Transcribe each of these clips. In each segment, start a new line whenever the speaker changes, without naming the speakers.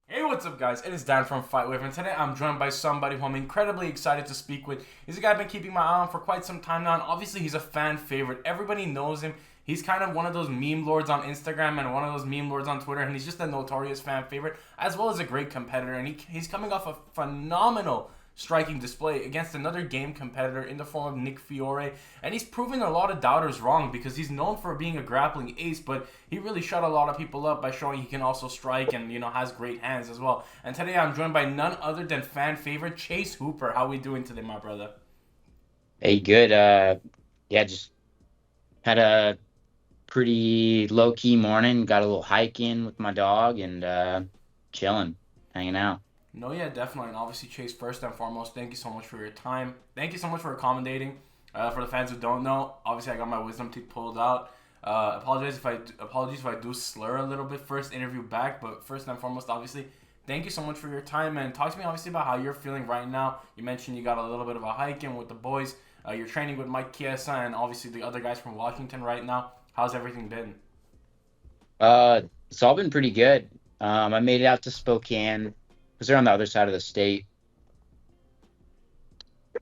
Hey, what's up, guys? It is Dan from FightWave, and today I'm joined by somebody who I'm incredibly excited to speak with. He's a guy I've been keeping my eye on for quite some time now, and obviously he's a fan favorite. Everybody knows him. He's kind of one of those meme lords on Instagram and one of those meme lords on Twitter, and he's just a notorious fan favorite, as well as a great competitor, and he's coming off a phenomenal striking display against another game competitor in the form of Nick Fiore, and he's proven a lot of doubters wrong because he's known for being a grappling ace, but he really shut a lot of people up by showing he can also strike and, has great hands as well. And today I'm joined by none other than fan favorite Chase Hooper. How we doing today, my brother?
Hey, good. Yeah, just had a pretty low-key morning. Got a little hike in with my dog and chilling, hanging out.
No, yeah, definitely. And obviously, Chase, first and foremost, thank you so much for your time. Thank you so much for accommodating. For the fans who don't know, obviously I got my wisdom teeth pulled out. Apologies if I do slur a little bit first interview back, but first and foremost, obviously, thank you so much for your time, and talk to me obviously about how you're feeling right now. You mentioned you got a little bit of a hike in with the boys. You're training with Mike Chiesa and obviously the other guys from Washington right now. How's everything been?
It's all been pretty good. I made it out to Spokane because they're on the other side of the state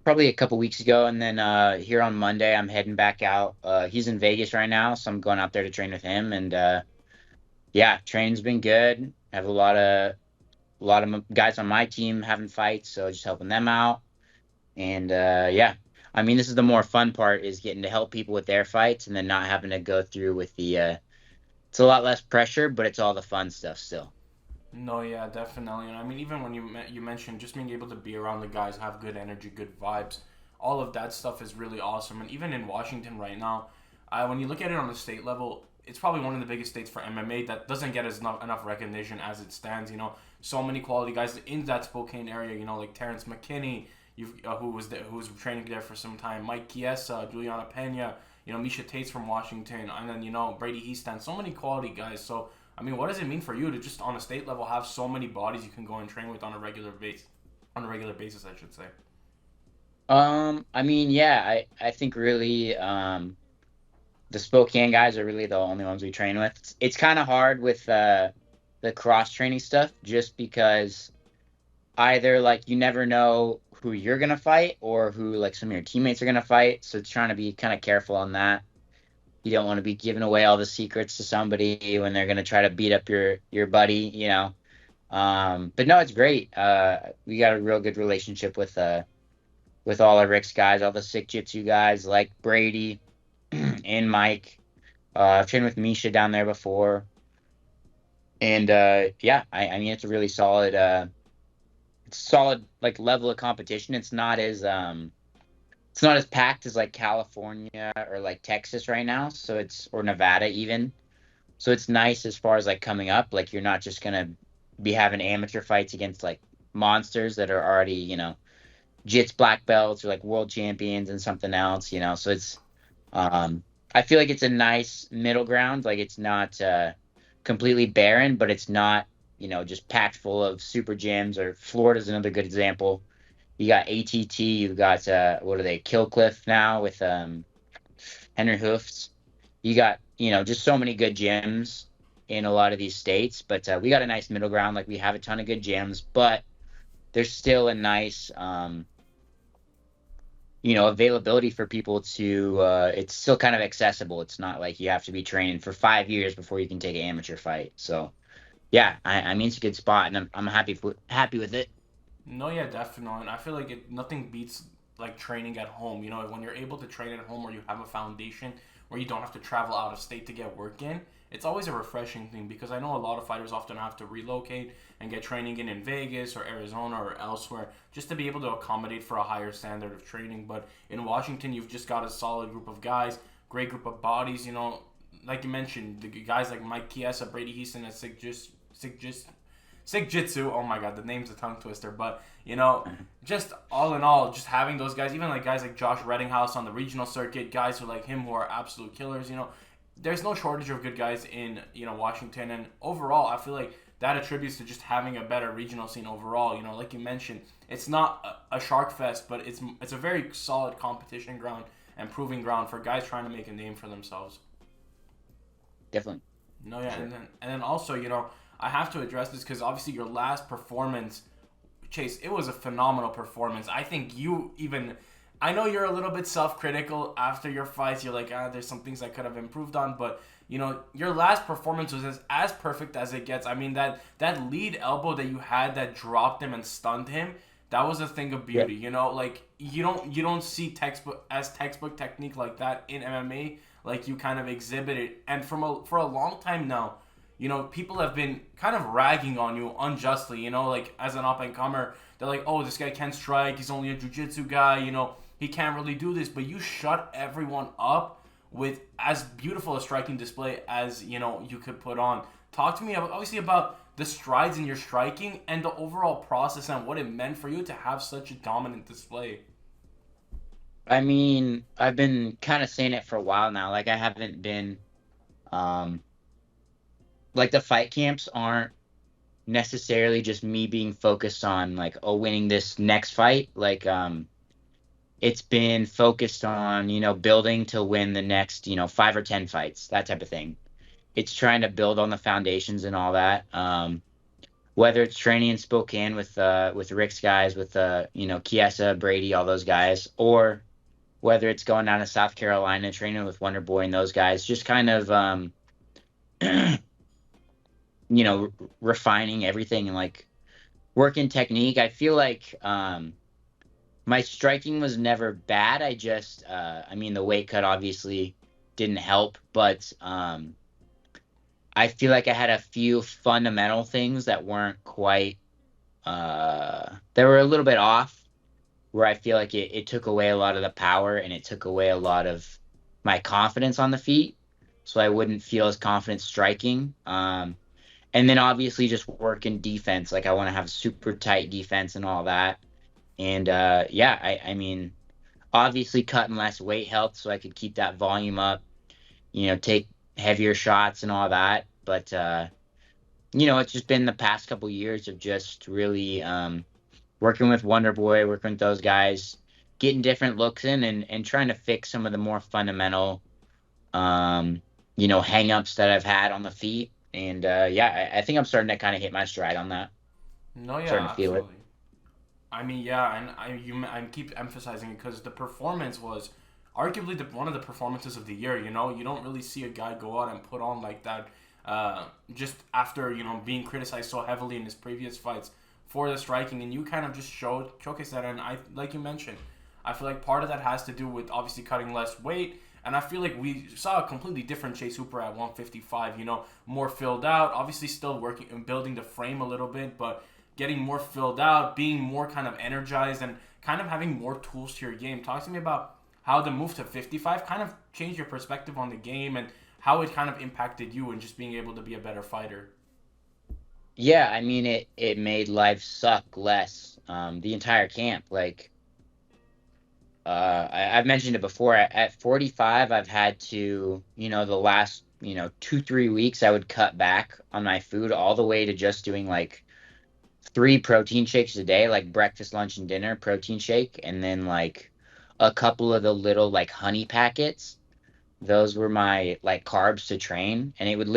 probably a couple weeks ago, and then here on Monday I'm heading back out. He's in Vegas right now, so I'm going out there to train with him, and yeah, training's been good. I have a lot of guys on my team having fights, so just helping them out. And yeah, I mean, this is the more fun part is getting to help people with their fights and then not having to go through with the. It's a lot less pressure, but it's all the fun stuff still.
No, yeah, definitely. And I mean, even when you mentioned just being able to be around the guys, have good energy, good vibes, all of that stuff is really awesome. And even in Washington right now, when you look at it on the state level, it's probably one of the biggest states for MMA that doesn't get enough recognition as it stands. So many quality guys in that Spokane area. Like Terrence McKinney, who was training there for some time, Mike Chiesa, Juliana Pena, Misha Tate's from Washington, and then Brady Easton. So many quality guys. So I mean, what does it mean for you to just on a state level have so many bodies you can go and train with on a regular base, on a regular basis, I should say.
I mean, yeah, I think really the Spokane guys are really the only ones we train with. It's kind of hard with the cross training stuff just because either like you never know who you're gonna fight or who like some of your teammates are gonna fight. So it's trying to be kind of careful on that. You don't want to be giving away all the secrets to somebody when they're gonna try to beat up your buddy. But no, it's great. We got a real good relationship with all our Rick's guys, all the sick jitsu guys like Brady and Mike. I've trained with Misha down there before, and yeah, I mean it's solid like level of competition. It's not as packed as like California or like Texas right now. So it's or Nevada even. So it's nice as far as like coming up. Like you're not just gonna be having amateur fights against like monsters that are already jits black belts or like world champions and something else. So it's I feel like it's a nice middle ground. Like it's not completely barren, but it's not just packed full of super gyms. Or Florida's another good example. You got ATT, you've got what are they, Killcliff now with Henry Hoofs. You got just so many good gyms in a lot of these states, but we got a nice middle ground. Like we have a ton of good gyms, but there's still a nice availability for people to. It's still kind of accessible. It's not like you have to be training for 5 years before you can take an amateur fight. So yeah, I mean it's a good spot, and I'm happy with it.
No, yeah, definitely. And I feel like nothing beats like training at home. When you're able to train at home where you have a foundation where you don't have to travel out of state to get work in, it's always a refreshing thing because I know a lot of fighters often have to relocate and get training in Vegas or Arizona or elsewhere just to be able to accommodate for a higher standard of training. But in Washington, you've just got a solid group of guys, great group of bodies. Like you mentioned, the guys like Mike Chiesa, Brady Heason, and Sig Jitsu. Oh my god, the name's a tongue twister. But, just all in all, just having those guys, even like guys like Josh Reddinghouse on the regional circuit, guys who like him who are absolute killers, there's no shortage of good guys in, Washington. And overall, I feel like that attributes to just having a better regional scene overall. Like you mentioned, it's not a shark fest, but it's a very solid competition ground and proving ground for guys trying to make a name for themselves.
Definitely.
No, yeah,
Sure.
and then also, I have to address this because obviously your last performance, Chase, it was a phenomenal performance. I think you even. I know you're a little bit self-critical after your fights. You're like, there's some things I could have improved on, but your last performance was as perfect as it gets. I mean, that lead elbow that you had that dropped him and stunned him, that was a thing of
Yeah.
beauty. Like you don't see textbook technique like that in MMA. Like you kind of exhibited, and for a long time now, people have been kind of ragging on you unjustly. Like as an up and comer, they're like, oh, this guy can't strike. He's only a jiu-jitsu guy. He can't really do this. But you shut everyone up with as beautiful a striking display as you could put on. Talk to me obviously about the strides in your striking and the overall process and what it meant for you to have such a dominant display.
I mean, I've been kind of saying it for a while now. Like, I haven't been, um, like, the fight camps aren't necessarily just me being focused on, like, oh, winning this next fight. Like, it's been focused on, building to win the next, 5 or 10 fights, that type of thing. It's trying to build on the foundations and all that. Whether it's training in Spokane with Rick's guys, with Kiesa, Brady, all those guys, or whether it's going down to South Carolina training with Wonder Boy and those guys, just kind of refining everything and like working technique. I feel like my striking was never bad. I just I mean the weight cut obviously didn't help, but I feel like I had a few fundamental things that weren't quite they were a little bit off, where I feel like it took away a lot of the power and it took away a lot of my confidence on the feet. So I wouldn't feel as confident striking. And then obviously just work in defense. Like I want to have super tight defense and all that. And yeah, I mean, obviously cutting less weight helped so I could keep that volume up, take heavier shots and all that. But, it's just been the past couple years of just really working with Wonder Boy, working with those guys, getting different looks in and trying to fix some of the more fundamental, hang ups that I've had on the feet. And yeah, I think I'm starting to kind of hit my stride on that.
No,
Starting
yeah,
to feel it.
absolutely. I mean, yeah, and I keep emphasizing it because the performance was arguably one of the performances of the year. You don't really see a guy go out and put on like that. Just after being criticized so heavily in his previous fights for the striking, and you kind of just showcase that. And I, like you mentioned, I feel like part of that has to do with obviously cutting less weight. And I feel like we saw a completely different Chase Hooper at 155. More filled out. Obviously, still working and building the frame a little bit, but getting more filled out, being more kind of energized, and kind of having more tools to your game. Talk to me about how the move to 55 kind of changed your perspective on the game and how it kind of impacted you and just being able to be a better fighter.
Yeah, I mean it made life suck less. The entire camp. Like I've mentioned it before. At 45, I've had to, the last, 2, 3 weeks, I would cut back on my food all the way to just doing like 3 protein shakes a day, like breakfast, lunch, and dinner protein shake, and then like a couple of the little like honey packets. Those were my like carbs to train, and it would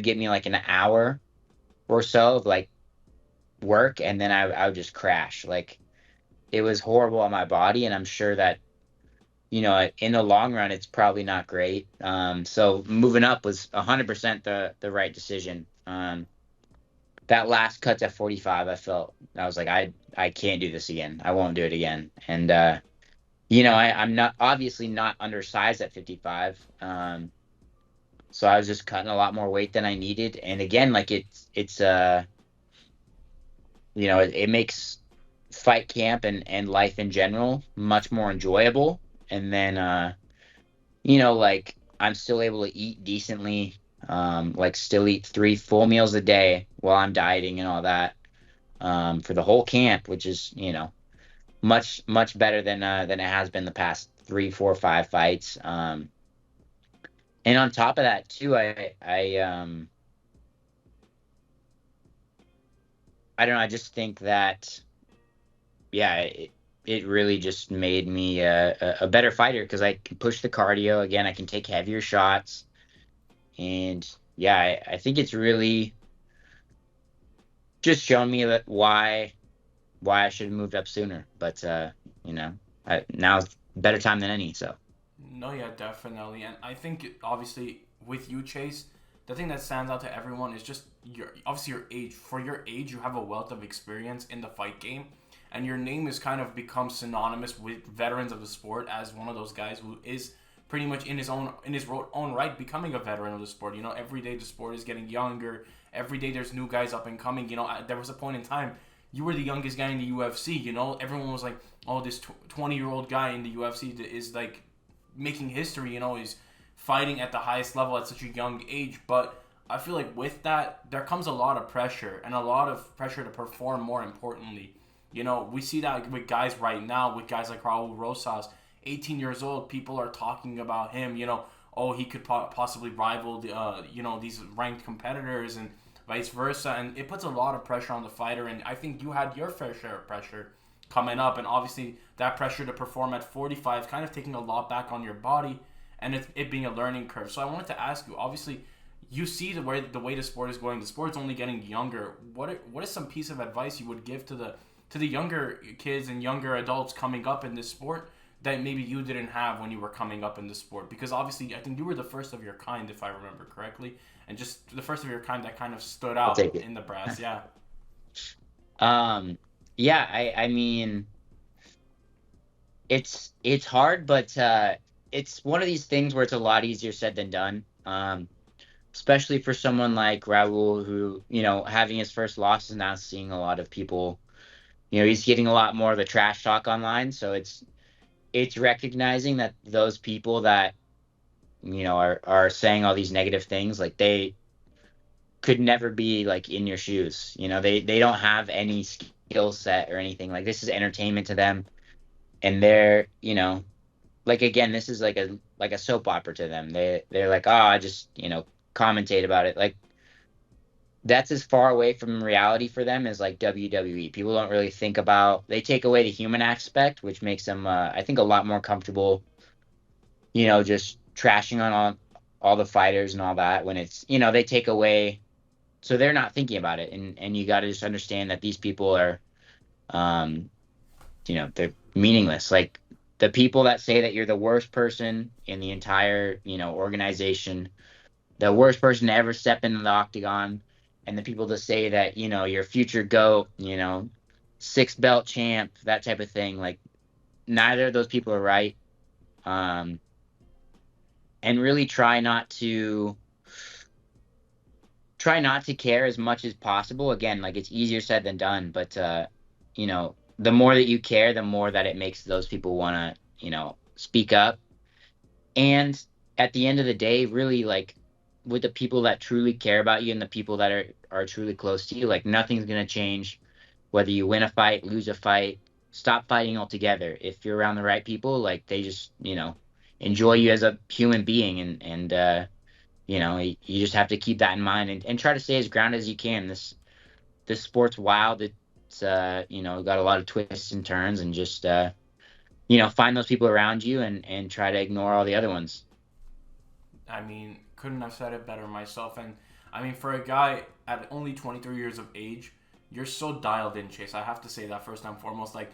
get me like an hour or so of like work, and then I would just crash. Like it was horrible on my body, and I'm sure that in the long run, it's probably not great. So moving up was 100% the right decision. That last cut to 45, I was like, I can't do this again. I won't do it again. And I'm not obviously not undersized at 55. So I was just cutting a lot more weight than I needed. And again, like it makes fight camp and life in general much more enjoyable. And then like I'm still able to eat decently, like still eat 3 full meals a day while I'm dieting and all that, for the whole camp, which is, much, much better than it has been the past 3, 4, 5 fights. And on top of that too, I don't know, I just think that, yeah, it really just made me a better fighter because I can push the cardio again. I can take heavier shots, and yeah, I think it's really just shown me that why I should have moved up sooner. But you know, now's better time than any. So
No, yeah, definitely. And I think obviously with you, Chase, the thing that stands out to everyone is just your age. For your age, you have a wealth of experience in the fight game, and your name has kind of become synonymous with veterans of the sport as one of those guys who is pretty much in his own right becoming a veteran of the sport. You know, every day the sport is getting younger. Every day there's new guys up and coming. You know, there was a point in time you were the youngest guy in the UFC. You know, everyone was like, "Oh, this 20-year-old guy in the UFC is like making history." You know, he's fighting at the highest level at such a young age. But I feel like with that, there comes a lot of pressure and a lot of pressure to perform. More importantly, you know, we see that with guys right now, with guys like Raul Rosas, 18 years old. People are talking about him. You know, oh, he could possibly rival the these ranked competitors and vice versa, and it puts a lot of pressure on the fighter. And I think you had your fair share of pressure coming up, and obviously that pressure to perform at 45 kind of taking a lot back on your body, and it being a learning curve. So I wanted to ask you, obviously, you see the way the sport is going. The sport's only getting younger. What is some piece of advice you would give to the younger kids and younger adults coming up in this sport that maybe you didn't have when you were coming up in the sport? Because obviously, I think you were the first of your kind, if I remember correctly, and just the first of your kind that kind of stood
I'll
out
take it.
in the brass. Yeah.
um, yeah, I mean, it's hard, but it's one of these things where it's a lot easier said than done. Especially for someone like Raul, who, having his first loss is now seeing a lot of people, he's getting a lot more of the trash talk online. So it's recognizing that those people that, are saying all these negative things, like they could never be like in your shoes. They don't have any skill set or anything. Like this is entertainment to them. And they're, like again, this is like a soap opera to them. They're like, oh, I just, commentate about it. Like that's as far away from reality for them as like WWE. People don't really think about, they take away the human aspect, which makes them I think a lot more comfortable, just trashing on all the fighters and all that when it's, they take away, so they're not thinking about it. And you got to just understand that these people are um they're meaningless. Like the people that say that you're the worst person in the entire, organization, the worst person to ever step into the octagon, and the people that say that, you're future GOAT, six belt champ, that type of thing. Like neither of those people are right. Um, and really try not to care as much as possible. Again, like it's easier said than done, but the more that you care, the more that it makes those people want to, speak up. And at the end of the day, really like with the people that truly care about you and the people that are truly close to you, like nothing's gonna change whether you win a fight, lose a fight, stop fighting altogether. If you're around the right people, like they just, enjoy you as a human being, and you just have to keep that in mind, and try to stay as grounded as you can. This sport's wild. It's got a lot of twists and turns, and just find those people around you and try to ignore all the other ones.
I mean, couldn't have said it better myself. And I mean, for a guy at only 23 years of age, you're so dialed in, Chase. I have to say that first and foremost. Like,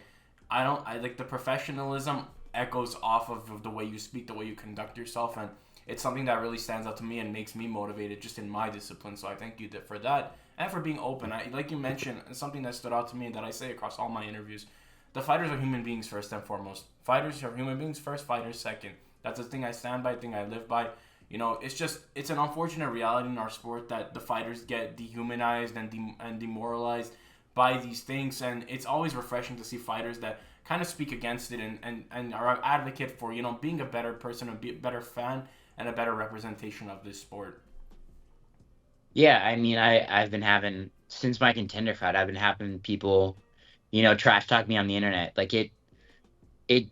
I like the professionalism echoes off of the way you speak, the way you conduct yourself, and it's something that really stands out to me and makes me motivated just in my discipline. So I thank you for that and for being open. Like you mentioned, and something that stood out to me and that I say across all my interviews. The fighters are human beings first and foremost. Fighters are human beings first, fighters second. That's the thing I stand by, thing I live by. You know, it's an unfortunate reality in our sport that the fighters get dehumanized and demoralized by these things, and it's always refreshing to see fighters that kind of speak against it and are an advocate for, you know, being a better person, be a better fan, and a better representation of this sport.
Yeah, I mean, I've been having, since my contender fight, I've been having people, trash talk me on the internet. Like it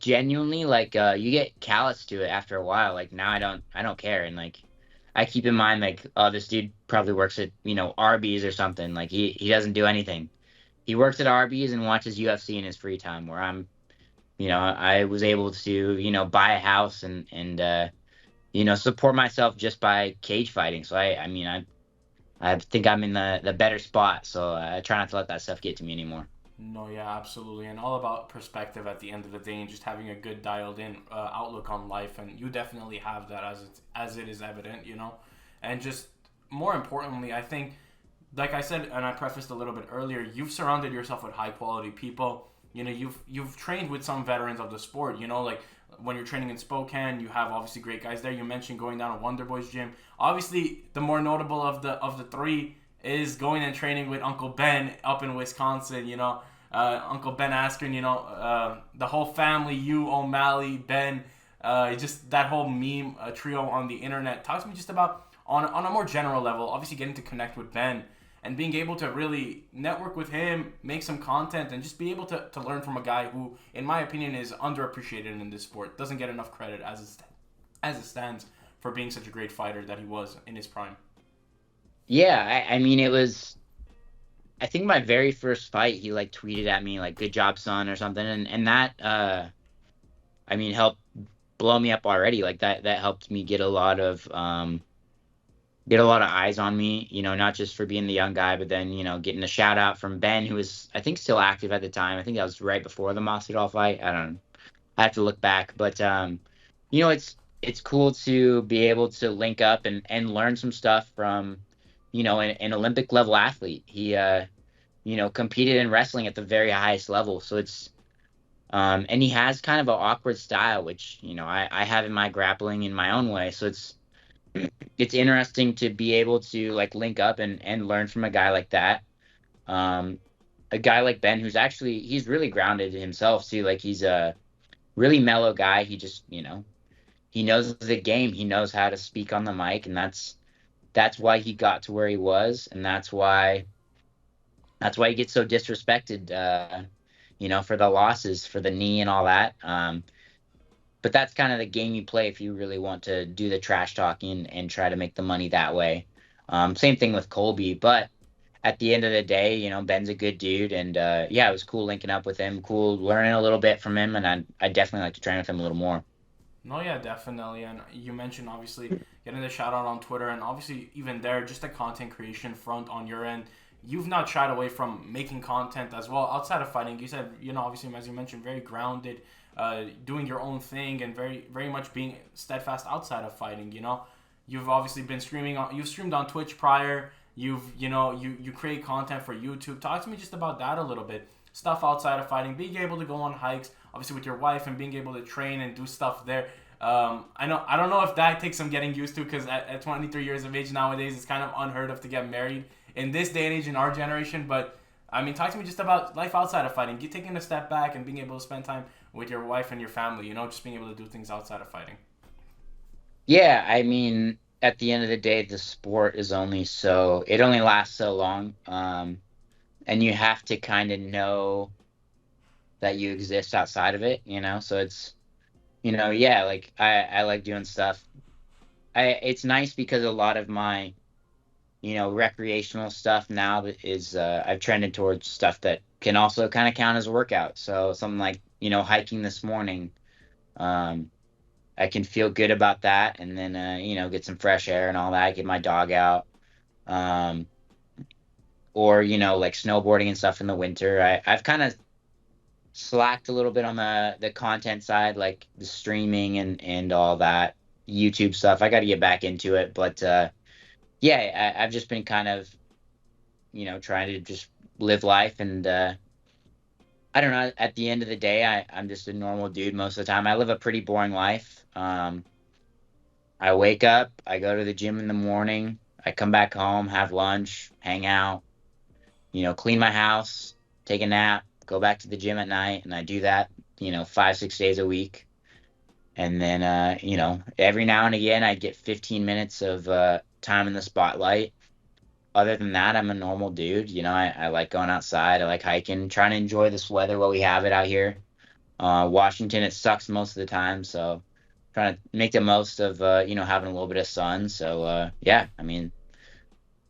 genuinely, like you get callous to it after a while. Like now I don't care. And like I keep in mind, like, oh, this dude probably works at, Arby's or something. Like he doesn't do anything. He works at Arby's and watches UFC in his free time, where I'm, I was able to, buy a house and support myself just by cage fighting. So I mean, I think I'm in the better spot, so I try not to let that stuff get to me anymore.
No, yeah, absolutely, and all about perspective at the end of the day, and just having a good dialed in outlook on life, and you definitely have that as it is evident, you know, and just more importantly, I think, like I said, and I prefaced a little bit earlier, you've surrounded yourself with high quality people. You know, you've trained with some veterans of the sport. You know, like when you're training in Spokane, you have obviously great guys there. You mentioned going down to Wonder Boy's gym. Obviously, the more notable of the three is going and training with Uncle Ben up in Wisconsin. You know, Uncle Ben Askren. You know, the whole family, you, O'Malley, Ben, just that whole meme trio on the internet. Talk to me just about on a more general level. Obviously, getting to connect with Ben and being able to really network with him, make some content, and just be able to learn from a guy who, in my opinion, is underappreciated in this sport. Doesn't get enough credit as it stands for being such a great fighter that he was in his prime.
Yeah, I mean, it was. I think my very first fight, he like tweeted at me like "Good job, son" or something, and that I mean, helped blow me up already. Like that helped me get a lot of eyes on me, not just for being the young guy, but then, getting a shout out from Ben, who was, I think, still active at the time. I think that was right before the Masvidal fight. I don't know. I have to look back, but it's cool to be able to link up and learn some stuff from, an Olympic level athlete. He competed in wrestling at the very highest level. So and he has kind of an awkward style, which, I have in my grappling in my own way. So it's interesting to be able to like link up and learn from a guy like that. Um, a guy like Ben, he's really grounded himself too. Like he's a really mellow guy. He just, he knows the game. He knows how to speak on the mic, and that's why he got to where he was, and that's why he gets so disrespected. For the losses, for the knee and all that. But that's kind of the game you play if you really want to do the trash talking and try to make the money that way. Same thing with Colby, but at the end of the day, Ben's a good dude, and yeah, it was cool linking up with him, cool learning a little bit from him, and I definitely like to train with him a little more.
No, yeah, definitely. And you mentioned obviously getting the shout out on Twitter, and obviously even there, just the content creation front on your end. You've not shied away from making content as well outside of fighting. You said, obviously, as you mentioned, very grounded, doing your own thing, and very, very much being steadfast outside of fighting. You've obviously been you've streamed on Twitch prior. You create content for YouTube. Talk to me just about that a little bit. Stuff outside of fighting, being able to go on hikes, obviously with your wife, and being able to train and do stuff there. I don't know if that takes some getting used to because at 23 years of age nowadays, it's kind of unheard of to get married in this day and age in our generation. But I mean, talk to me just about life outside of fighting. Taking a step back and being able to spend time with your wife and your family. Just being able to do things outside of fighting.
Yeah, I mean, at the end of the day, the sport it only lasts so long, and you have to kind of know that you exist outside of it, So yeah, like I like doing stuff. It's nice because a lot of my recreational stuff now is I've trended towards stuff that can also kind of count as a workout. So something like, hiking this morning, um, I can feel good about that, and then get some fresh air and all that, get my dog out. Um, or like snowboarding and stuff in the winter. I've kind of slacked a little bit on the content side, like the streaming and all that YouTube stuff. I got to get back into it, but yeah, I've just been kind of trying to just live life, and I don't know. At the end of the day, I'm just a normal dude most of the time. I live a pretty boring life. I wake up, I go to the gym in the morning, I come back home, have lunch, hang out, clean my house, take a nap, go back to the gym at night, and I do that, 5, 6 days a week. And then, every now and again, I get 15 minutes of time in the spotlight. Other than that, I'm a normal dude. I like going outside. I like hiking, trying to enjoy this weather while we have it out here. Washington, it sucks most of the time, so trying to make the most of having a little bit of sun. So yeah, I mean,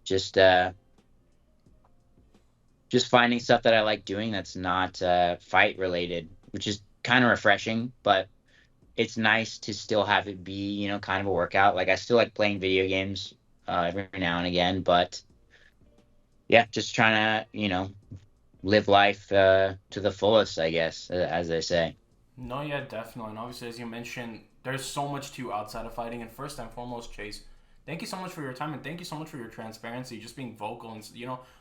just uh, just finding stuff that I like doing that's not fight related, which is kind of refreshing, but it's nice to still have it be, kind of a workout. Like I still like playing video games every now and again, but yeah, just trying to, live life to the fullest, I guess, as they say.
No, yeah, definitely. And obviously, as you mentioned, there's so much to you outside of fighting. And first and foremost, Chase, thank you so much for your time and thank you so much for your transparency, just being vocal and,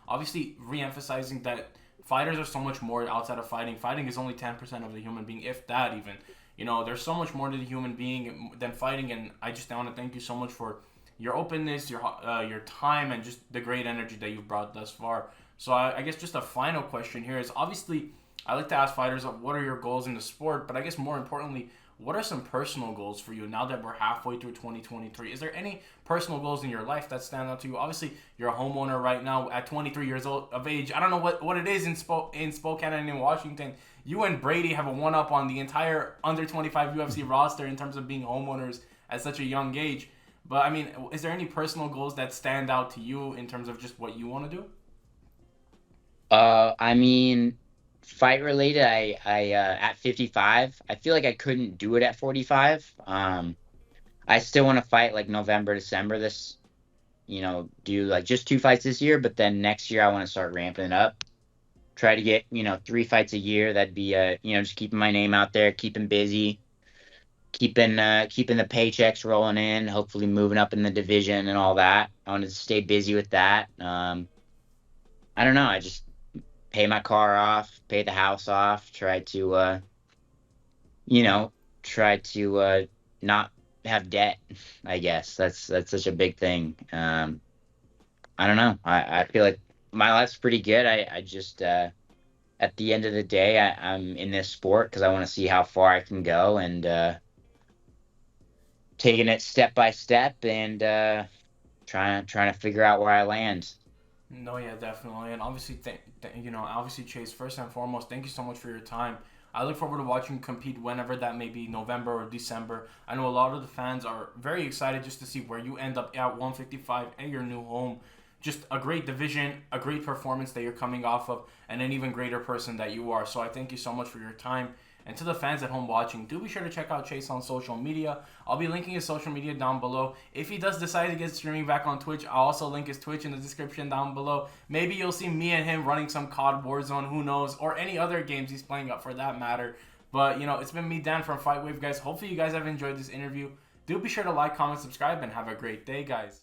obviously re-emphasizing that fighters are so much more outside of fighting. Fighting is only 10% of the human being, if that even. There's so much more to the human being than fighting. And I just want to thank you so much for your openness, your time, and just the great energy that you've brought thus far. So I guess just a final question here is obviously I like to ask fighters what are your goals in the sport, but I guess more importantly, what are some personal goals for you now that we're halfway through 2023? Is there any personal goals in your life that stand out to you? Obviously, you're a homeowner right now at 23 years old of age. I don't know what it is in Spokane and in Washington. You and Brady have a one up on the entire under 25 UFC roster in terms of being homeowners at such a young age. But I mean, is there any personal goals that stand out to you in terms of just what you want to do?
I mean, fight related, I at 55, I feel like I couldn't do it at 45. I still want to fight like November, December this, do like just 2 fights this year, but then next year I want to start ramping it up. Try to get, 3 fights a year. That'd be just keeping my name out there, keeping busy, keeping the paychecks rolling in, hopefully moving up in the division and all that. I want to stay busy with that. I don't know. I just pay my car off, pay the house off, you know, try to not have debt. I guess that's such a big thing. I don't know. I feel like my life's pretty good. I just at the end of the day, I'm in this sport because I want to see how far I can go and taking it step by step and trying to figure out where I land.
No, yeah, definitely, and obviously, obviously, Chase. First and foremost, thank you so much for your time. I look forward to watching you compete whenever that may be, November or December. I know a lot of the fans are very excited just to see where you end up at 155 at your new home. Just a great division, a great performance that you're coming off of, and an even greater person that you are. So I thank you so much for your time. And to the fans at home watching, do be sure to check out Chase on social media. I'll be linking his social media down below. If he does decide to get streaming back on Twitch, I'll also link his Twitch in the description down below. Maybe you'll see me and him running some COD Warzone, who knows, or any other games he's playing up for that matter. But, it's been me, Dan, from FightWave, guys. Hopefully you guys have enjoyed this interview. Do be sure to like, comment, subscribe, and have a great day, guys.